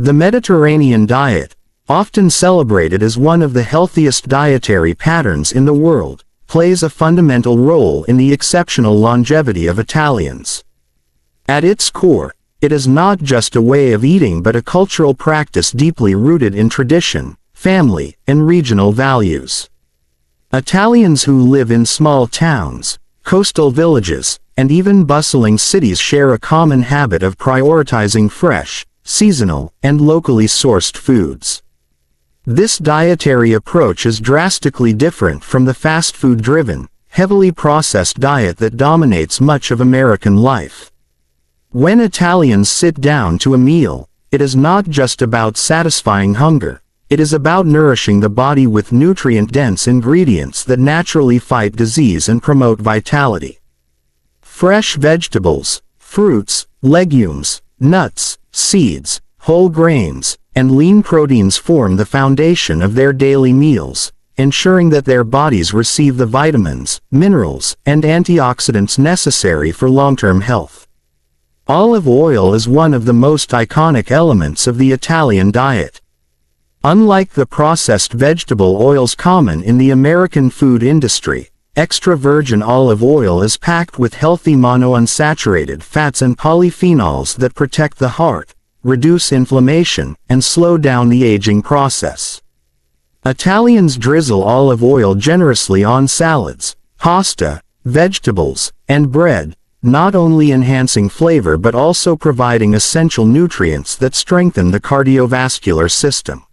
The Mediterranean diet, often celebrated as one of the healthiest dietary patterns in the world, plays a fundamental role in the exceptional longevity of Italians. At its core, it is not just a way of eating but a cultural practice deeply rooted in tradition, family, and regional values. Italians who live in small towns, coastal villages, and even bustling cities share a common habit of prioritizing fresh, seasonal, and locally sourced foods. This dietary approach is drastically different from the fast food-driven, heavily processed diet that dominates much of American life. When Italians sit down to a meal, it is not just about satisfying hunger, it is about nourishing the body with nutrient-dense ingredients that naturally fight disease and promote vitality. Fresh vegetables, fruits, legumes, nuts, seeds, whole grains, and lean proteins form the foundation of their daily meals, ensuring that their bodies receive the vitamins, minerals, and antioxidants necessary for long-term health. Olive oil is one of the most iconic elements of the Italian diet. Unlike the processed vegetable oils common in the American food industry, extra virgin olive oil is packed with healthy monounsaturated fats and polyphenols that protect the heart, reduce inflammation, and slow down the aging process. Italians drizzle olive oil generously on salads, pasta, vegetables, and bread, not only enhancing flavor but also providing essential nutrients that strengthen the cardiovascular system.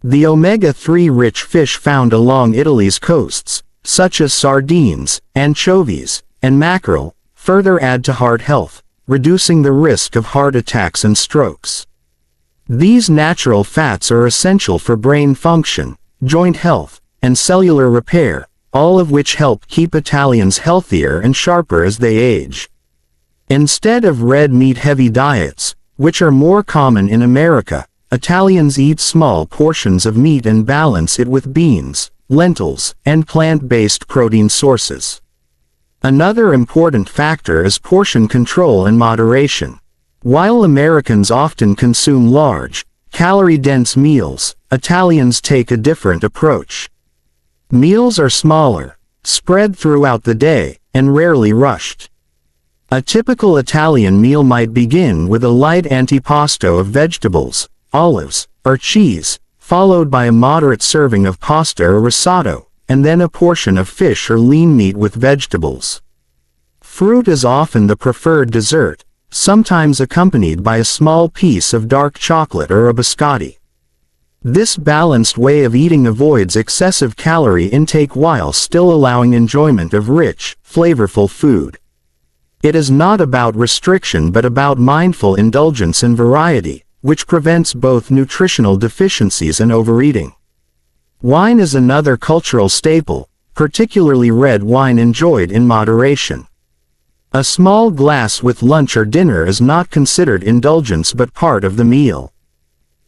The omega-3 rich fish found along Italy's coasts, such as sardines, anchovies, and mackerel, further add to heart health, reducing the risk of heart attacks and strokes. These natural fats are essential for brain function, joint health, and cellular repair, all of which help keep Italians healthier and sharper as they age. Instead of red meat-heavy diets, which are more common in America, Italians eat small portions of meat and balance it with beans, lentils, and plant-based protein sources. Another important factor is portion control and moderation. While Americans often consume large, calorie-dense meals, Italians take a different approach. Meals are smaller, spread throughout the day, and rarely rushed. A typical Italian meal might begin with a light antipasto of vegetables, olives, or cheese, followed by a moderate serving of pasta or risotto, and then a portion of fish or lean meat with vegetables. Fruit is often the preferred dessert, sometimes accompanied by a small piece of dark chocolate or a biscotti. This balanced way of eating avoids excessive calorie intake while still allowing enjoyment of rich, flavorful food. It is not about restriction but about mindful indulgence and variety, which prevents both nutritional deficiencies and overeating. Wine is another cultural staple, particularly red wine enjoyed in moderation. A small glass with lunch or dinner is not considered indulgence but part of the meal.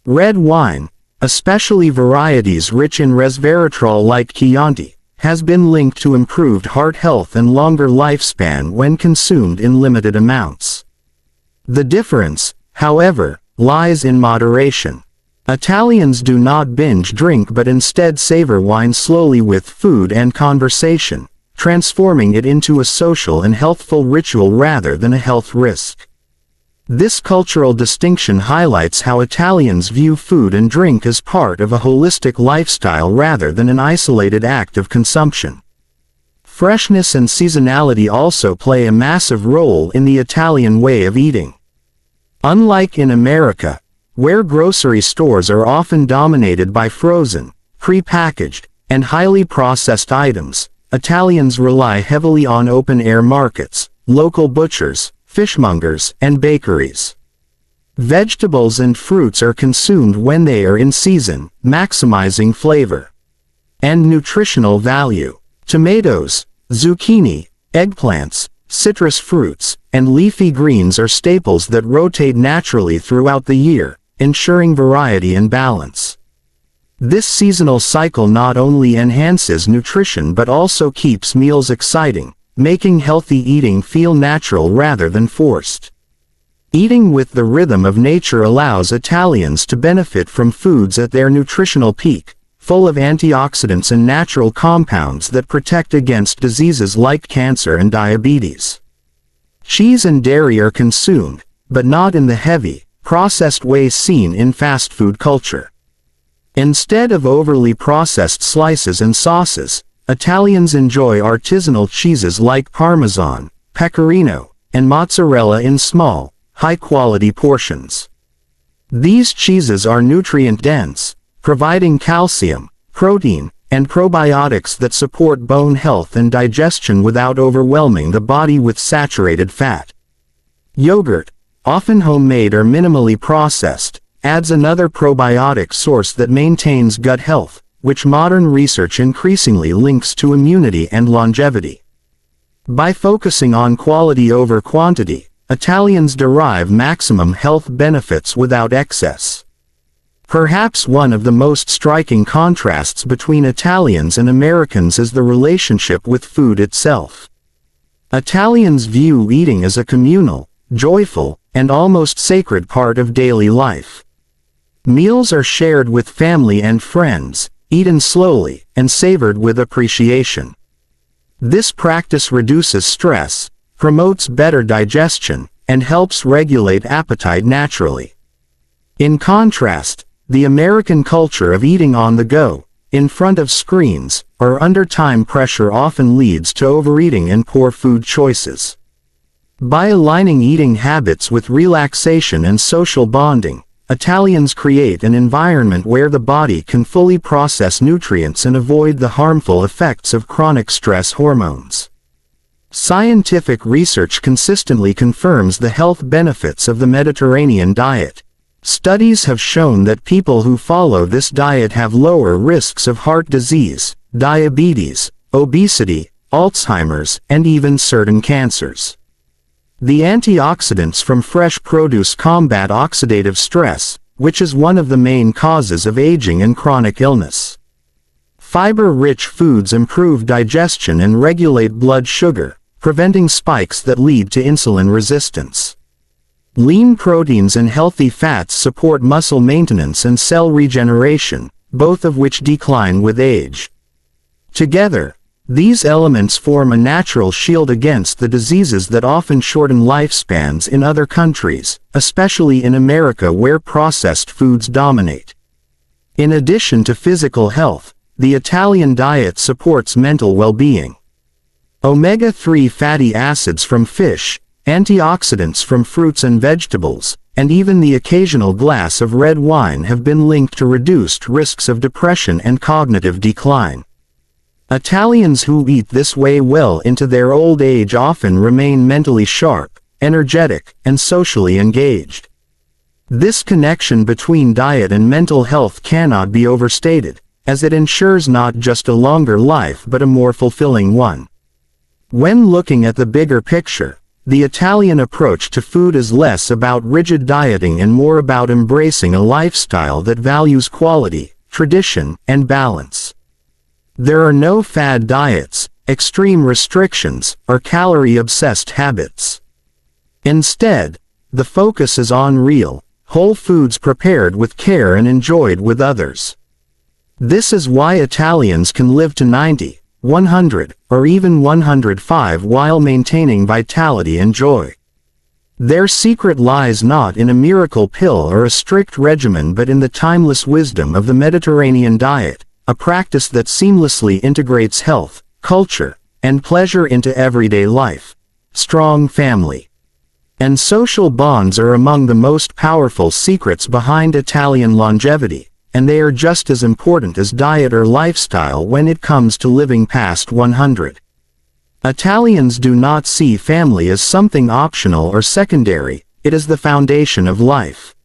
Red wine, especially varieties rich in resveratrol like Chianti, has been linked to improved heart health and longer lifespan when consumed in limited amounts. The difference, however, lies in moderation. Italians do not binge drink but instead savor wine slowly with food and conversation, transforming it into a social and healthful ritual rather than a health risk. This cultural distinction highlights how Italians view food and drink as part of a holistic lifestyle rather than an isolated act of consumption. Freshness and seasonality also play a massive role in the Italian way of eating. Unlike in America, where grocery stores are often dominated by frozen, pre-packaged, and highly processed items, Italians rely heavily on open-air markets, local butchers, fishmongers, and bakeries. Vegetables and fruits are consumed when they are in season, maximizing flavor and nutritional value. Tomatoes, zucchini, eggplants, citrus fruits, and leafy greens are staples that rotate naturally throughout the year, ensuring variety and balance. This seasonal cycle not only enhances nutrition but also keeps meals exciting, making healthy eating feel natural rather than forced. Eating with the rhythm of nature allows Italians to benefit from foods at their nutritional peak, full of antioxidants and natural compounds that protect against diseases like cancer and diabetes. Cheese and dairy are consumed, but not in the heavy, processed way seen in fast food culture. Instead of overly processed slices and sauces, Italians enjoy artisanal cheeses like Parmesan, Pecorino, and mozzarella in small, high-quality portions. These cheeses are nutrient-dense, providing calcium, protein, and probiotics that support bone health and digestion without overwhelming the body with saturated fat. Yogurt, often homemade or minimally processed, adds another probiotic source that maintains gut health, which modern research increasingly links to immunity and longevity. By focusing on quality over quantity, Italians derive maximum health benefits without excess. Perhaps one of the most striking contrasts between Italians and Americans is the relationship with food itself. Italians view eating as a communal, joyful, and almost sacred part of daily life. Meals are shared with family and friends, eaten slowly, and savored with appreciation. This practice reduces stress, promotes better digestion, and helps regulate appetite naturally. In contrast, the American culture of eating on the go, in front of screens, or under time pressure often leads to overeating and poor food choices. By aligning eating habits with relaxation and social bonding, Italians create an environment where the body can fully process nutrients and avoid the harmful effects of chronic stress hormones. Scientific research consistently confirms the health benefits of the Mediterranean diet. Studies have shown that people who follow this diet have lower risks of heart disease, diabetes, obesity, Alzheimer's, and even certain cancers. The antioxidants from fresh produce combat oxidative stress, which is one of the main causes of aging and chronic illness. Fiber-rich foods improve digestion and regulate blood sugar, preventing spikes that lead to insulin resistance. Lean proteins and healthy fats support muscle maintenance and cell regeneration, both of which decline with age. Together, these elements form a natural shield against the diseases that often shorten lifespans in other countries, especially in America where processed foods dominate. In addition to physical health, the Italian diet supports mental well-being. Omega-3 fatty acids from fish, antioxidants from fruits and vegetables, and even the occasional glass of red wine have been linked to reduced risks of depression and cognitive decline. Italians who eat this way well into their old age often remain mentally sharp, energetic, and socially engaged. This connection between diet and mental health cannot be overstated, as it ensures not just a longer life but a more fulfilling one. When looking at the bigger picture, the Italian approach to food is less about rigid dieting and more about embracing a lifestyle that values quality, tradition, and balance. There are no fad diets, extreme restrictions, or calorie-obsessed habits. Instead, the focus is on real, whole foods prepared with care and enjoyed with others. This is why Italians can live to 90, 100, or even 105 while maintaining vitality and joy. Their secret lies not in a miracle pill or a strict regimen but in the timeless wisdom of the Mediterranean diet, a practice that seamlessly integrates health, culture, and pleasure into everyday life. Strong family and social bonds are among the most powerful secrets behind Italian longevity, and they are just as important as diet or lifestyle when it comes to living past 100. Italians do not see family as something optional or secondary, it is the foundation of life.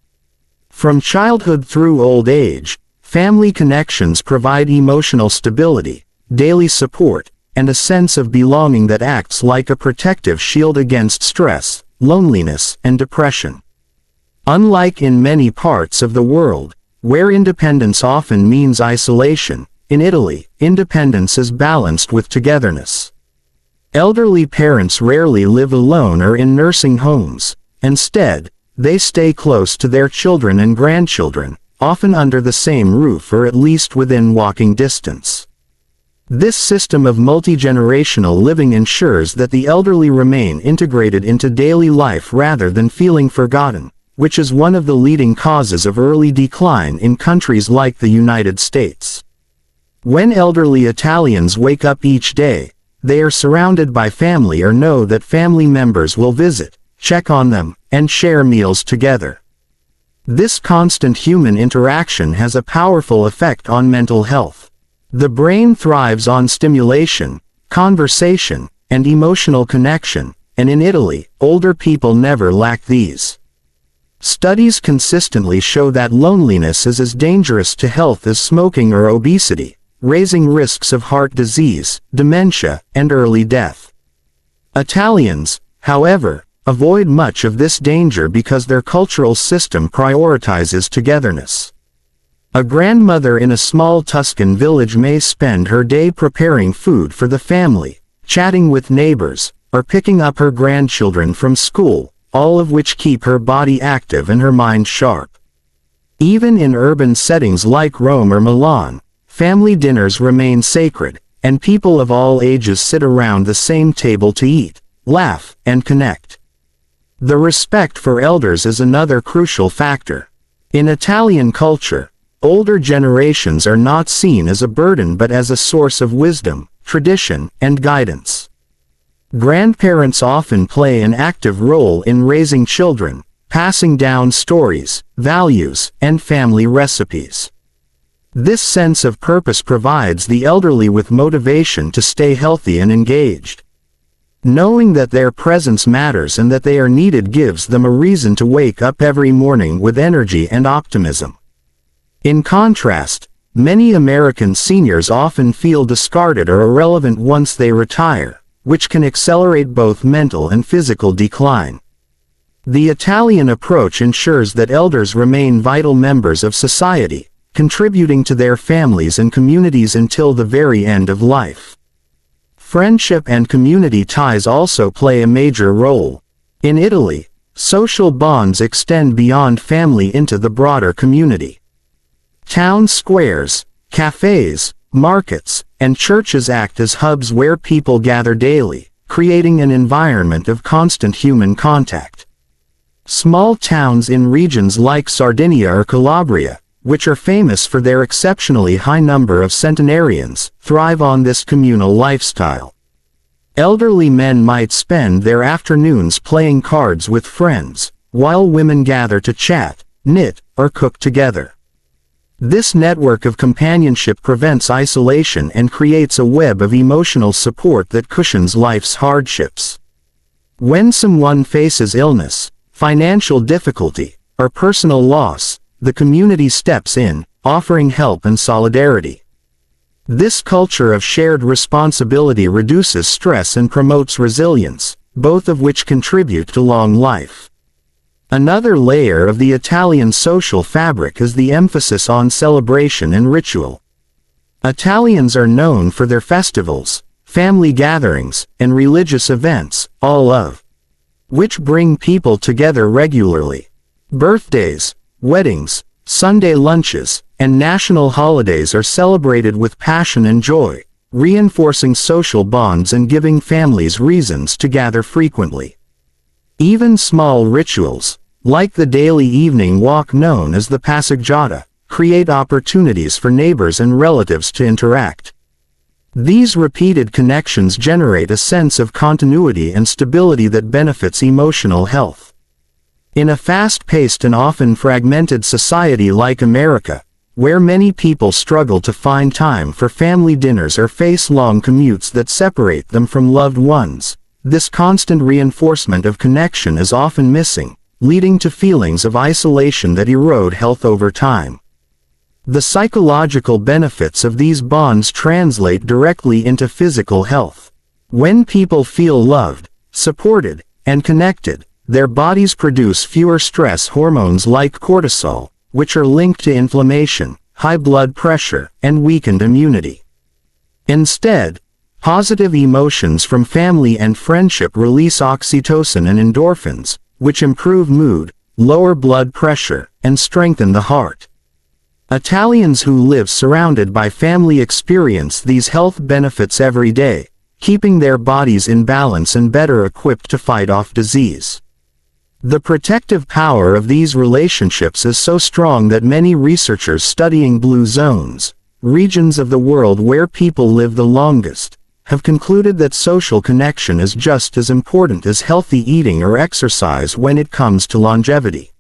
From childhood through old age, family connections provide emotional stability, daily support, and a sense of belonging that acts like a protective shield against stress, loneliness, and depression. Unlike in many parts of the world, where independence often means isolation, in Italy, independence is balanced with togetherness. Elderly parents rarely live alone or in nursing homes. Instead, They stay close to their children and grandchildren, often under the same roof or at least within walking distance. This system of multi-generational living ensures that the elderly remain integrated into daily life rather than feeling forgotten, which is one of the leading causes of early decline in countries like the United States. When elderly Italians wake up each day, they are surrounded by family or know that family members will visit, check on them, and share meals together. This constant human interaction has a powerful effect on mental health. The brain thrives on stimulation, conversation, and emotional connection, and in Italy, older people never lack these. Studies consistently show that loneliness is as dangerous to health as smoking or obesity, raising risks of heart disease, dementia, and early death. Italians, however, avoid much of this danger because their cultural system prioritizes togetherness. A grandmother in a small Tuscan village may spend her day preparing food for the family, chatting with neighbors, or picking up her grandchildren from school, all of which keep her body active and her mind sharp. Even in urban settings like Rome or Milan, family dinners remain sacred, and people of all ages sit around the same table to eat, laugh, and connect. The respect for elders is another crucial factor. In Italian culture, older generations are not seen as a burden but as a source of wisdom, tradition, and guidance. Grandparents often play an active role in raising children, passing down stories, values, and family recipes. This sense of purpose provides the elderly with motivation to stay healthy and engaged. Knowing that their presence matters and that they are needed gives them a reason to wake up every morning with energy and optimism. In contrast, many American seniors often feel discarded or irrelevant once they retire, which can accelerate both mental and physical decline. The Italian approach ensures that elders remain vital members of society, contributing to their families and communities until the very end of life. Friendship and community ties also play a major role. In Italy, social bonds extend beyond family into the broader community. Town squares, cafes, markets, and churches act as hubs where people gather daily, creating an environment of constant human contact. Small towns in regions like Sardinia or Calabria, which are famous for their exceptionally high number of centenarians, thrive on this communal lifestyle. Elderly men might spend their afternoons playing cards with friends, while women gather to chat, knit, or cook together. This network of companionship prevents isolation and creates a web of emotional support that cushions life's hardships. When someone faces illness, financial difficulty, or personal loss, the community steps in, offering help and solidarity. This culture of shared responsibility reduces stress and promotes resilience, both of which contribute to long life. Another layer of the Italian social fabric is the emphasis on celebration and ritual. Italians are known for their festivals, family gatherings, and religious events, all of which bring people together regularly. Birthdays, weddings, Sunday lunches, and national holidays are celebrated with passion and joy, reinforcing social bonds and giving families reasons to gather frequently. Even small rituals, like the daily evening walk known as the passeggiata, create opportunities for neighbors and relatives to interact. These repeated connections generate a sense of continuity and stability that benefits emotional health. In a fast-paced and often fragmented society like America, where many people struggle to find time for family dinners or face long commutes that separate them from loved ones, this constant reinforcement of connection is often missing, leading to feelings of isolation that erode health over time. The psychological benefits of these bonds translate directly into physical health. When people feel loved, supported, and connected, their bodies produce fewer stress hormones like cortisol, which are linked to inflammation, high blood pressure, and weakened immunity. Instead, positive emotions from family and friendship release oxytocin and endorphins, which improve mood, lower blood pressure, and strengthen the heart. Italians who live surrounded by family experience these health benefits every day, keeping their bodies in balance and better equipped to fight off disease. The protective power of these relationships is so strong that many researchers studying blue zones, regions of the world where people live the longest, have concluded that social connection is just as important as healthy eating or exercise when it comes to longevity.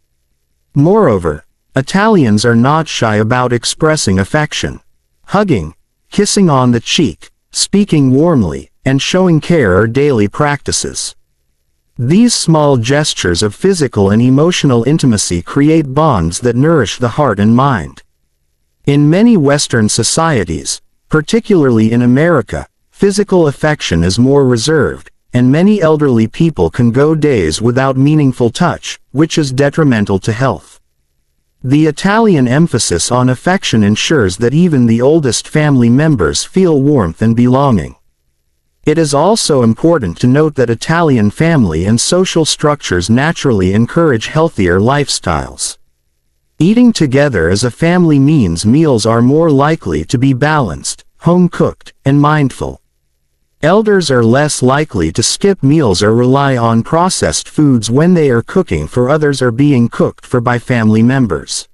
Moreover, Italians are not shy about expressing affection. Hugging, kissing on the cheek, speaking warmly, and showing care are daily practices. These small gestures of physical and emotional intimacy create bonds that nourish the heart and mind. In many Western societies, particularly in America, physical affection is more reserved, and many elderly people can go days without meaningful touch, which is detrimental to health. The Italian emphasis on affection ensures that even the oldest family members feel warmth and belonging. It is also important to note that Italian family and social structures naturally encourage healthier lifestyles. Eating together as a family means meals are more likely to be balanced, home-cooked, and mindful. Elders are less likely to skip meals or rely on processed foods when they are cooking for others or being cooked for by family members.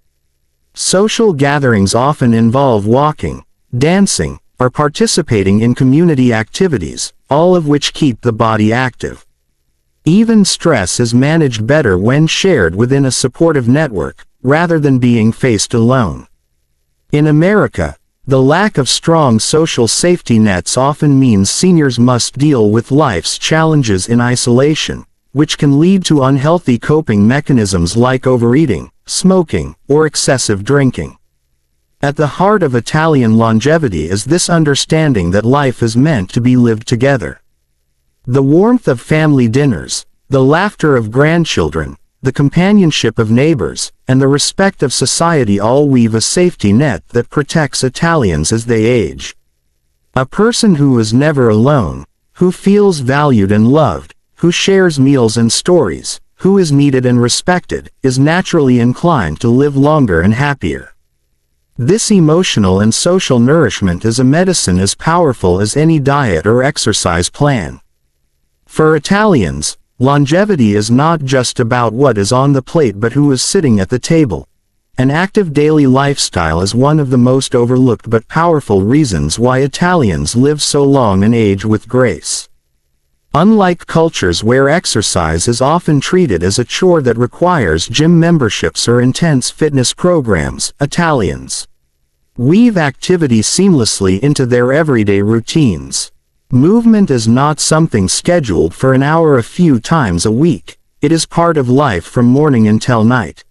Social gatherings often involve walking, dancing, or participating in community activities, all of which keep the body active. Even stress is managed better when shared within a supportive network, rather than being faced alone. In America, the lack of strong social safety nets often means seniors must deal with life's challenges in isolation, which can lead to unhealthy coping mechanisms like overeating, smoking, or excessive drinking. At the heart of Italian longevity is this understanding that life is meant to be lived together. The warmth of family dinners, the laughter of grandchildren, the companionship of neighbors, and the respect of society all weave a safety net that protects Italians as they age. A person who is never alone, who feels valued and loved, who shares meals and stories, who is needed and respected, is naturally inclined to live longer and happier. This emotional and social nourishment is a medicine as powerful as any diet or exercise plan. For Italians, longevity is not just about what is on the plate but who is sitting at the table. An active daily lifestyle is one of the most overlooked but powerful reasons why Italians live so long and age with grace. Unlike cultures where exercise is often treated as a chore that requires gym memberships or intense fitness programs, Italians weave activity seamlessly into their everyday routines. Movement is not something scheduled for an hour a few times a week, it is part of life from morning until night.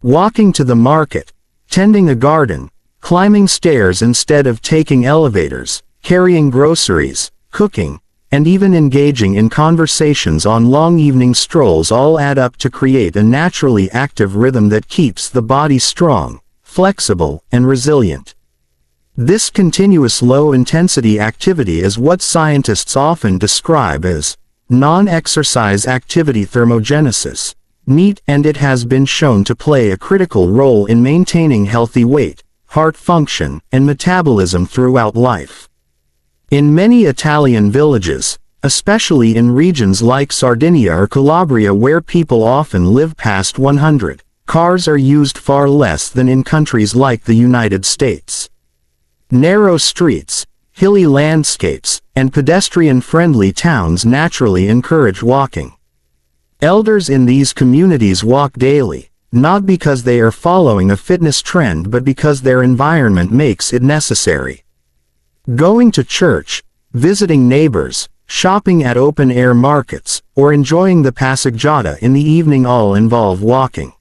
Walking to the market, tending a garden, climbing stairs instead of taking elevators, carrying groceries, cooking, and even engaging in conversations on long evening strolls all add up to create a naturally active rhythm that keeps the body strong, flexible, and resilient. This continuous low-intensity activity is what scientists often describe as non-exercise activity thermogenesis, NEAT, and it has been shown to play a critical role in maintaining healthy weight, heart function, and metabolism throughout life. In many Italian villages, especially in regions like Sardinia or Calabria where people often live past 100, cars are used far less than in countries like the United States. Narrow streets, hilly landscapes, and pedestrian-friendly towns naturally encourage walking. Elders in these communities walk daily, not because they are following a fitness trend but because their environment makes it necessary. Going to church, visiting neighbors, shopping at open-air markets, or enjoying the passeggiata in the evening all involve walking.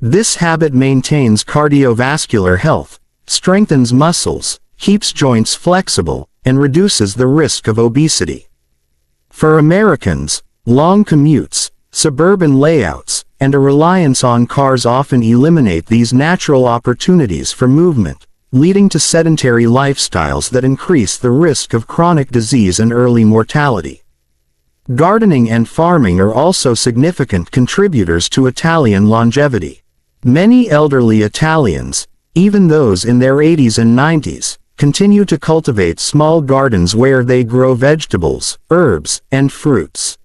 This habit maintains cardiovascular health, strengthens muscles, keeps joints flexible, and reduces the risk of obesity. For Americans, long commutes, suburban layouts, and a reliance on cars often eliminate these natural opportunities for movement, leading to sedentary lifestyles that increase the risk of chronic disease and early mortality. Gardening and farming are also significant contributors to Italian longevity. Many elderly Italians, even those in their 80s and 90s, continue to cultivate small gardens where they grow vegetables, herbs, and fruits.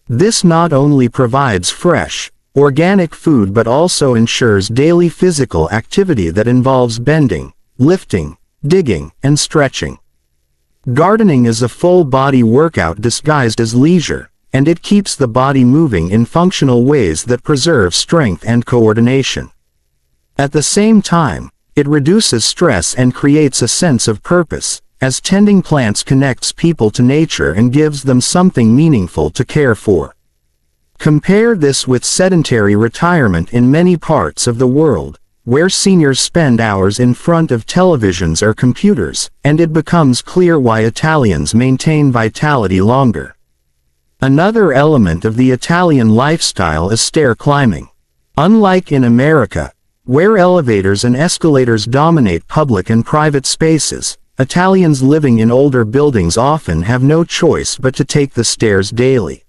This not only provides fresh, organic food but also ensures daily physical activity that involves bending, lifting, digging, and stretching. Gardening is a full-body workout disguised as leisure, and it keeps the body moving in functional ways that preserve strength and coordination. At the same time, it reduces stress and creates a sense of purpose, as tending plants connects people to nature and gives them something meaningful to care for. Compare this with sedentary retirement in many parts of the world, where seniors spend hours in front of televisions or computers, and it becomes clear why Italians maintain vitality longer. Another element of the Italian lifestyle is stair climbing. Unlike in America, where elevators and escalators dominate public and private spaces, Italians living in older buildings often have no choice but to take the stairs daily.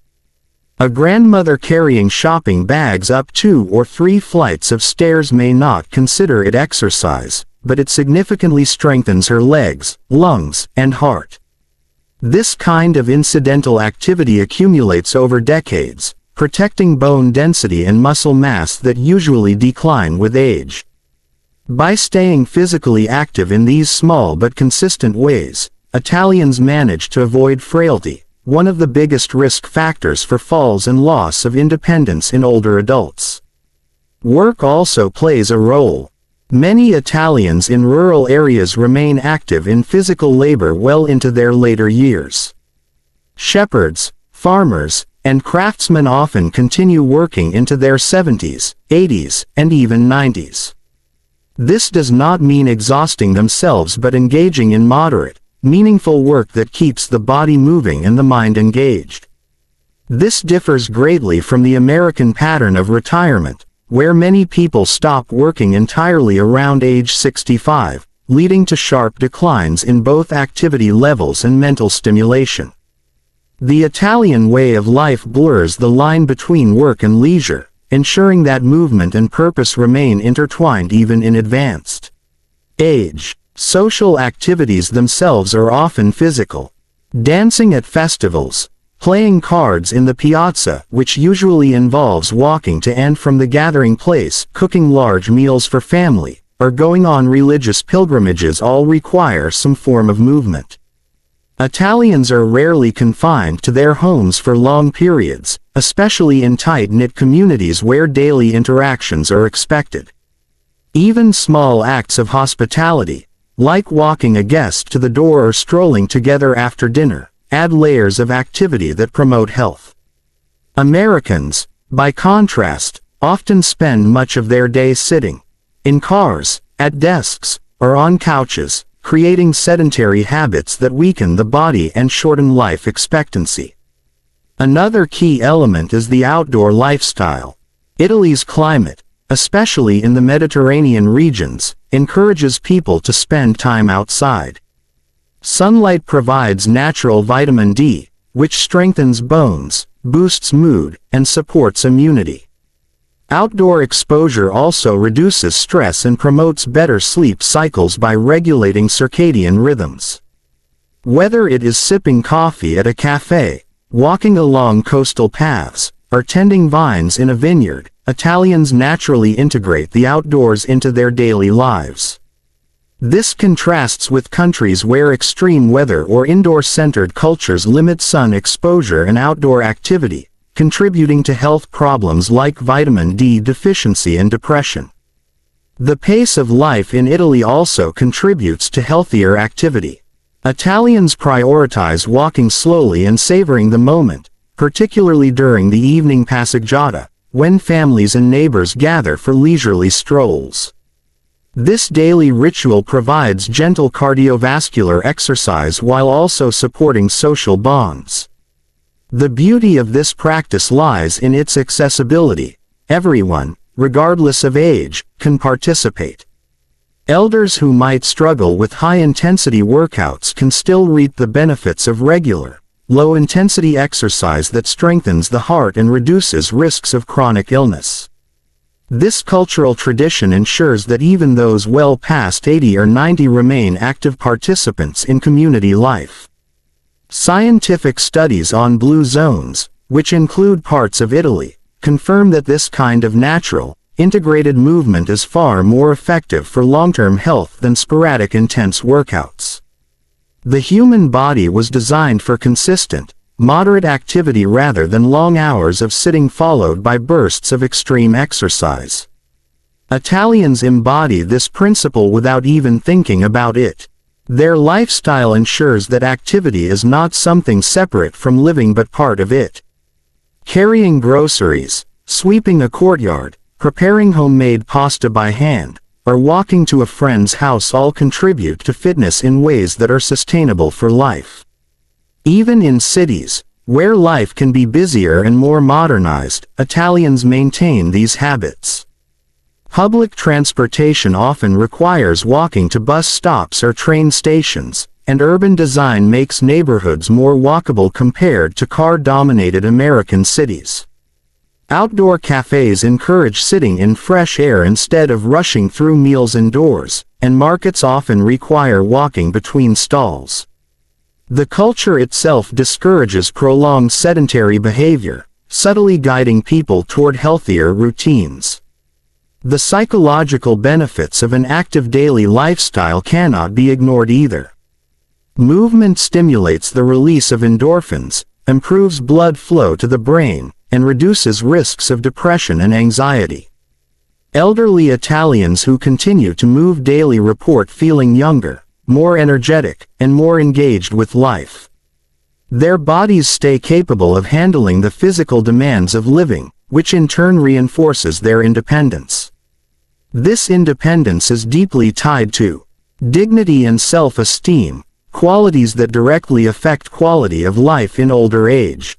A grandmother carrying shopping bags up 2 or 3 flights of stairs may not consider it exercise, but it significantly strengthens her legs, lungs, and heart. This kind of incidental activity accumulates over decades, protecting bone density and muscle mass that usually decline with age. By staying physically active in these small but consistent ways, Italians manage to avoid frailty, one of the biggest risk factors for falls and loss of independence in older adults. Work also plays a role. Many Italians in rural areas remain active in physical labor well into their later years. Shepherds, farmers, and craftsmen often continue working into their 70s, 80s, and even 90s. This does not mean exhausting themselves but engaging in moderate, meaningful work that keeps the body moving and the mind engaged. This differs greatly from the American pattern of retirement, where many people stop working entirely around age 65, leading to sharp declines in both activity levels and mental stimulation. The Italian way of life blurs the line between work and leisure, ensuring that movement and purpose remain intertwined even in advanced age. Social activities themselves are often physical. Dancing at festivals, playing cards in the piazza, which usually involves walking to and from the gathering place, cooking large meals for family, or going on religious pilgrimages all require some form of movement. Italians are rarely confined to their homes for long periods, especially in tight-knit communities where daily interactions are expected. Even small acts of hospitality, like walking a guest to the door or strolling together after dinner, add layers of activity that promote health. Americans, by contrast, often spend much of their day sitting, in cars, at desks, or on couches, creating sedentary habits that weaken the body and shorten life expectancy. Another key element is the outdoor lifestyle. Italy's climate, especially in the Mediterranean regions, encourages people to spend time outside. Sunlight provides natural vitamin D, which strengthens bones, boosts mood, and supports immunity. Outdoor exposure also reduces stress and promotes better sleep cycles by regulating circadian rhythms. Whether it is sipping coffee at a cafe, walking along coastal paths, or tending vines in a vineyard, Italians naturally integrate the outdoors into their daily lives. This contrasts with countries where extreme weather or indoor-centered cultures limit sun exposure and outdoor activity, contributing to health problems like vitamin D deficiency and depression. The pace of life in Italy also contributes to healthier activity. Italians prioritize walking slowly and savoring the moment, particularly during the evening passeggiata, when families and neighbors gather for leisurely strolls. This daily ritual provides gentle cardiovascular exercise while also supporting social bonds. The beauty of this practice lies in its accessibility. Everyone, regardless of age, can participate. Elders who might struggle with high-intensity workouts can still reap the benefits of regular, low-intensity exercise that strengthens the heart and reduces risks of chronic illness. This cultural tradition ensures that even those well past 80 or 90 remain active participants in community life. Scientific studies on blue zones, which include parts of Italy, confirm that this kind of natural, integrated movement is far more effective for long-term health than sporadic intense workouts. The human body was designed for consistent, moderate activity rather than long hours of sitting followed by bursts of extreme exercise. Italians embody this principle without even thinking about it. Their lifestyle ensures that activity is not something separate from living but part of it. Carrying groceries, sweeping a courtyard, preparing homemade pasta by hand, or walking to a friend's house all contribute to fitness in ways that are sustainable for life. Even in cities, where life can be busier and more modernized, Italians maintain these habits. Public transportation often requires walking to bus stops or train stations, and urban design makes neighborhoods more walkable compared to car-dominated American cities. Outdoor cafes encourage sitting in fresh air instead of rushing through meals indoors, and markets often require walking between stalls. The culture itself discourages prolonged sedentary behavior, subtly guiding people toward healthier routines. The psychological benefits of an active daily lifestyle cannot be ignored either. Movement stimulates the release of endorphins, improves blood flow to the brain, and reduces risks of depression and anxiety. Elderly Italians who continue to move daily report feeling younger, more energetic, and more engaged with life. Their bodies stay capable of handling the physical demands of living, which in turn reinforces their independence. This independence is deeply tied to dignity and self-esteem, qualities that directly affect quality of life in older age.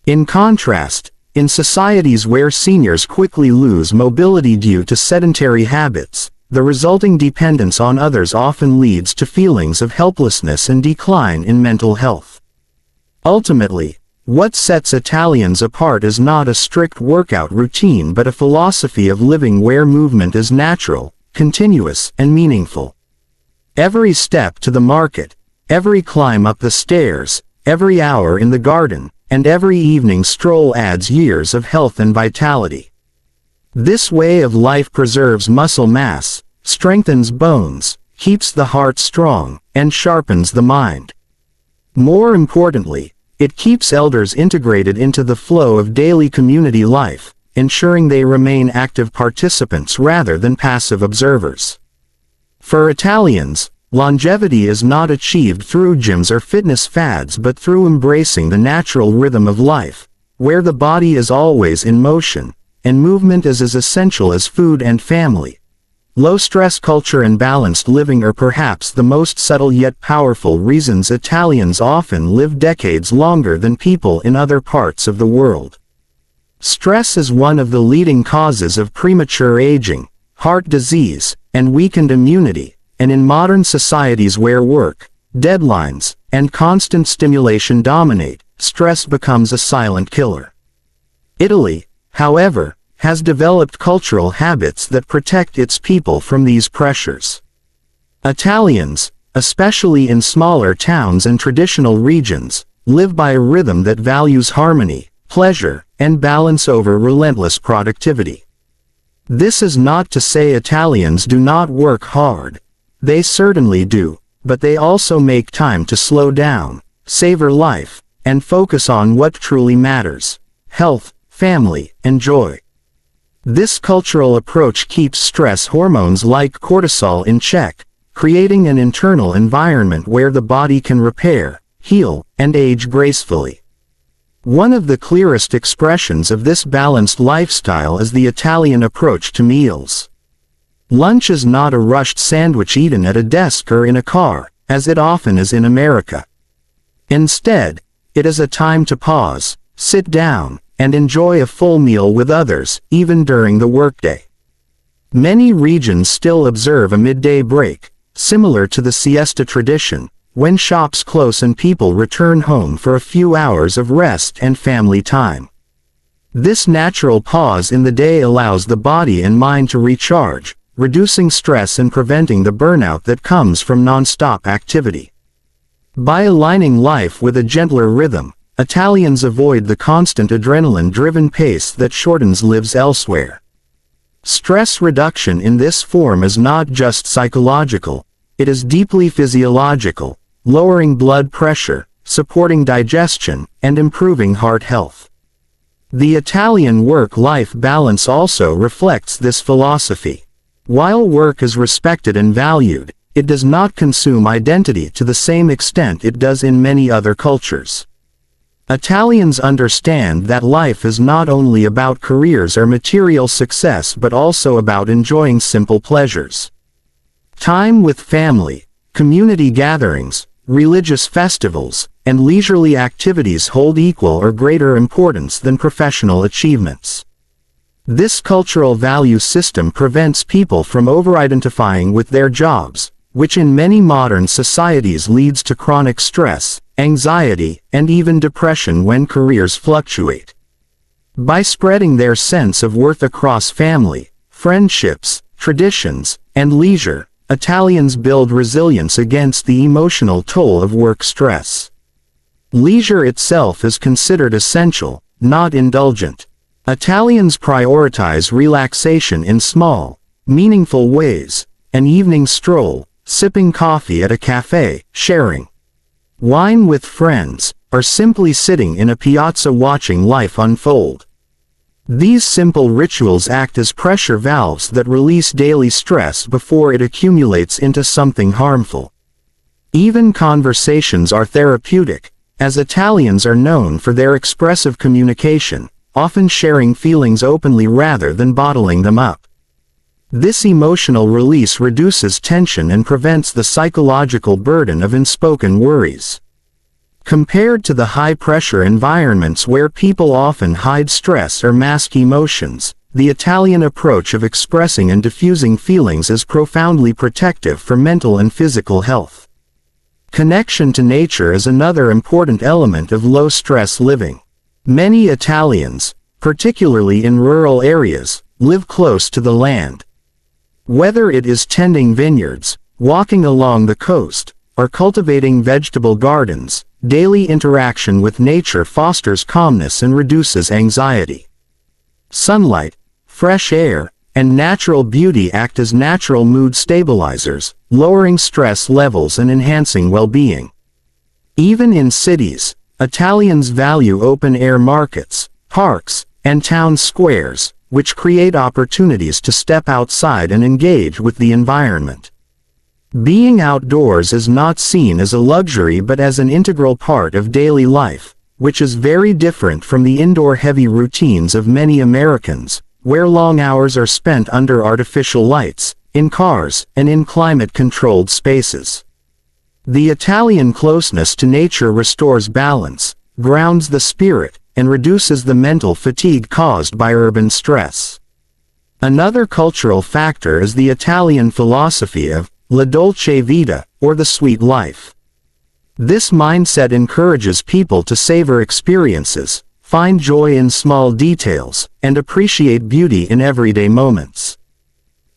In contrast, in societies where seniors quickly lose mobility due to sedentary habits, the resulting dependence on others often leads to feelings of helplessness and decline in mental health. Ultimately, what sets Italians apart is not a strict workout routine but a philosophy of living where movement is natural, continuous, and meaningful. Every step to the market, every climb up the stairs, every hour in the garden, and every evening stroll adds years of health and vitality. This way of life preserves muscle mass, strengthens bones, keeps the heart strong, and sharpens the mind. More importantly, it keeps elders integrated into the flow of daily community life, ensuring they remain active participants rather than passive observers. For Italians, longevity is not achieved through gyms or fitness fads but through embracing the natural rhythm of life, where the body is always in motion, and movement is as essential as food and family. Low-stress culture and balanced living are perhaps the most subtle yet powerful reasons Italians often live decades longer than people in other parts of the world. Stress is one of the leading causes of premature aging, heart disease, and weakened immunity, and in modern societies where work, deadlines, and constant stimulation dominate, stress becomes a silent killer. Italy, however, has developed cultural habits that protect its people from these pressures. Italians, especially in smaller towns and traditional regions, live by a rhythm that values harmony, pleasure, and balance over relentless productivity. This is not to say Italians do not work hard. They certainly do, but they also make time to slow down, savor life, and focus on what truly matters: health, family, and joy. This cultural approach keeps stress hormones like cortisol in check, creating an internal environment where the body can repair, heal, and age gracefully. One of the clearest expressions of this balanced lifestyle is the Italian approach to meals. Lunch is not a rushed sandwich eaten at a desk or in a car, as it often is in America. Instead, it is a time to pause, sit down, and enjoy a full meal with others, even during the workday. Many regions still observe a midday break, similar to the siesta tradition, when shops close and people return home for a few hours of rest and family time. This natural pause in the day allows the body and mind to recharge, reducing stress and preventing the burnout that comes from non-stop activity. By aligning life with a gentler rhythm, Italians avoid the constant adrenaline-driven pace that shortens lives elsewhere. Stress reduction in this form is not just psychological, it is deeply physiological, lowering blood pressure, supporting digestion, and improving heart health. The Italian work-life balance also reflects this philosophy. While work is respected and valued, it does not consume identity to the same extent it does in many other cultures. Italians understand that life is not only about careers or material success but also about enjoying simple pleasures. Time with family, community gatherings, religious festivals, and leisurely activities hold equal or greater importance than professional achievements. This cultural value system prevents people from over-identifying with their jobs, which in many modern societies leads to chronic stress, anxiety, and even depression when careers fluctuate. By spreading their sense of worth across family, friendships, traditions, and leisure, Italians build resilience against the emotional toll of work stress. Leisure itself is considered essential, not indulgent. Italians prioritize relaxation in small, meaningful ways: an evening stroll, sipping coffee at a cafe, sharing wine with friends, or simply sitting in a piazza watching life unfold. These simple rituals act as pressure valves that release daily stress before it accumulates into something harmful. Even conversations are therapeutic, as Italians are known for their expressive communication, often sharing feelings openly rather than bottling them up. This emotional release reduces tension and prevents the psychological burden of unspoken worries. Compared to the high-pressure environments where people often hide stress or mask emotions, the Italian approach of expressing and diffusing feelings is profoundly protective for mental and physical health. Connection to nature is another important element of low-stress living. Many Italians, particularly in rural areas, live close to the land. Whether it is tending vineyards, walking along the coast, or cultivating vegetable gardens, daily interaction with nature fosters calmness and reduces anxiety. Sunlight, fresh air, and natural beauty act as natural mood stabilizers, lowering stress levels and enhancing well-being. Even in cities, Italians value open-air markets, parks, and town squares, which create opportunities to step outside and engage with the environment. Being outdoors is not seen as a luxury but as an integral part of daily life, which is very different from the indoor-heavy routines of many Americans, where long hours are spent under artificial lights, in cars, and in climate-controlled spaces. The Italian closeness to nature restores balance, grounds the spirit, and reduces the mental fatigue caused by urban stress. Another cultural factor is the Italian philosophy of la dolce vita, or the sweet life. This mindset encourages people to savor experiences, find joy in small details, and appreciate beauty in everyday moments.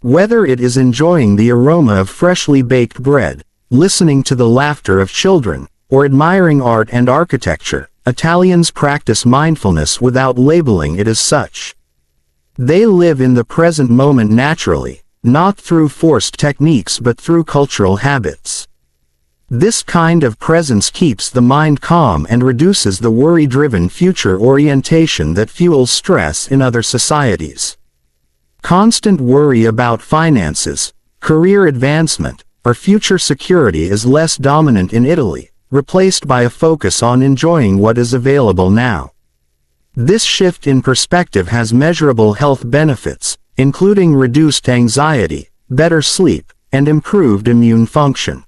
Whether it is enjoying the aroma of freshly baked bread, listening to the laughter of children, or admiring art and architecture, Italians practice mindfulness without labeling it as such. They live in the present moment naturally, not through forced techniques but through cultural habits. This kind of presence keeps the mind calm and reduces the worry-driven future orientation that fuels stress in other societies. Constant worry about finances, career advancement, or future security is less dominant in Italy, replaced by a focus on enjoying what is available now. This shift in perspective has measurable health benefits, including reduced anxiety, better sleep, and improved immune function.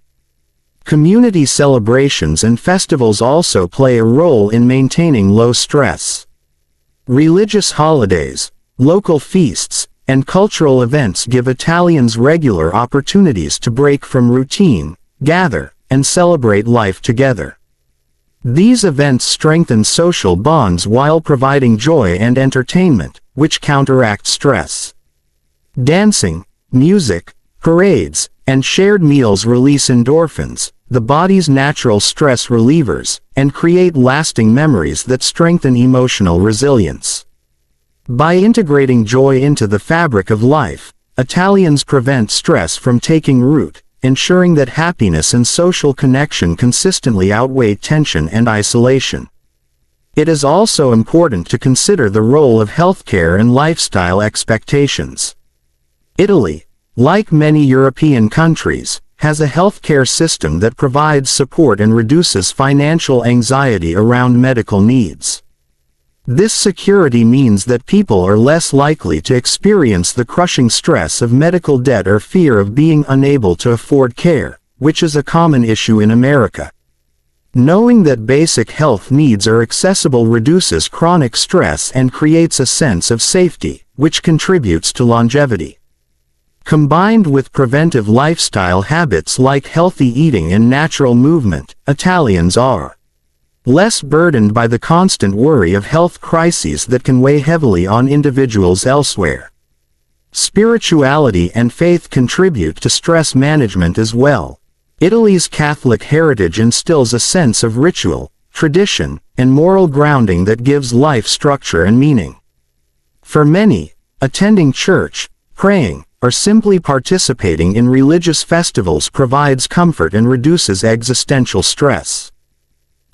Community celebrations and festivals also play a role in maintaining low stress. Religious holidays, local feasts, and cultural events give Italians regular opportunities to break from routine, gather, and celebrate life together. These events strengthen social bonds while providing joy and entertainment, which counteract stress. Dancing, music, parades, and shared meals release endorphins, the body's natural stress relievers, and create lasting memories that strengthen emotional resilience. By integrating joy into the fabric of life, Italians prevent stress from taking root, ensuring that happiness and social connection consistently outweigh tension and isolation. It is also important to consider the role of healthcare and lifestyle expectations. Italy, like many European countries, has a healthcare system that provides support and reduces financial anxiety around medical needs. This security means that people are less likely to experience the crushing stress of medical debt or fear of being unable to afford care, which is a common issue in America. Knowing that basic health needs are accessible reduces chronic stress and creates a sense of safety, which contributes to longevity. Combined with preventive lifestyle habits like healthy eating and natural movement, Italians are less burdened by the constant worry of health crises that can weigh heavily on individuals elsewhere. Spirituality and faith contribute to stress management as well. Italy's Catholic heritage instills a sense of ritual, tradition, and moral grounding that gives life structure and meaning. For many, attending church, praying, or simply participating in religious festivals provides comfort and reduces existential stress.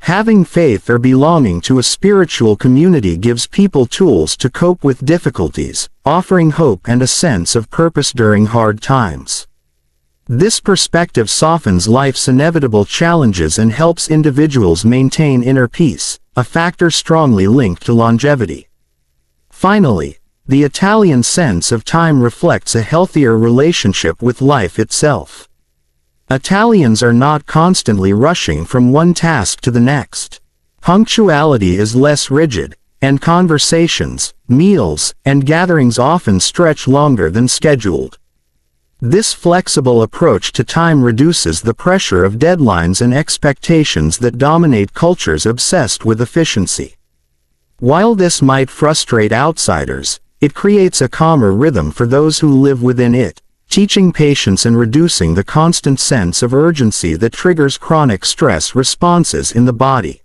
Having faith or belonging to a spiritual community gives people tools to cope with difficulties, offering hope and a sense of purpose during hard times. This perspective softens life's inevitable challenges and helps individuals maintain inner peace, a factor strongly linked to longevity. Finally, the Italian sense of time reflects a healthier relationship with life itself. Italians are not constantly rushing from one task to the next. Punctuality is less rigid, and conversations, meals, and gatherings often stretch longer than scheduled. This flexible approach to time reduces the pressure of deadlines and expectations that dominate cultures obsessed with efficiency. While this might frustrate outsiders, it creates a calmer rhythm for those who live within it, teaching patience and reducing the constant sense of urgency that triggers chronic stress responses in the body.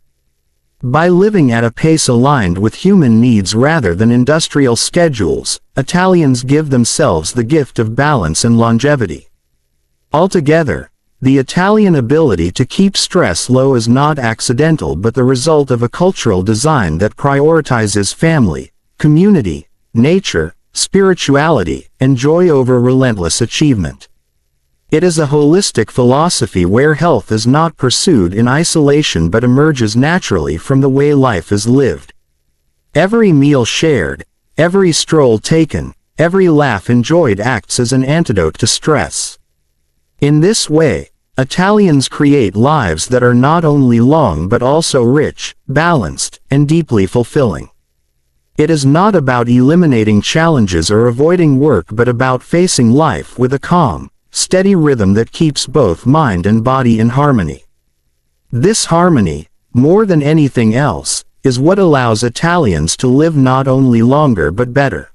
By living at a pace aligned with human needs rather than industrial schedules, Italians give themselves the gift of balance and longevity. Altogether, the Italian ability to keep stress low is not accidental but the result of a cultural design that prioritizes family, community, nature, spirituality, and joy over relentless achievement. It is a holistic philosophy where health is not pursued in isolation but emerges naturally from the way life is lived. Every meal shared, every stroll taken, every laugh enjoyed acts as an antidote to stress. In this way, Italians create lives that are not only long but also rich, balanced, and deeply fulfilling. It is not about eliminating challenges or avoiding work but about facing life with a calm, steady rhythm that keeps both mind and body in harmony. This harmony, more than anything else, is what allows Italians to live not only longer but better.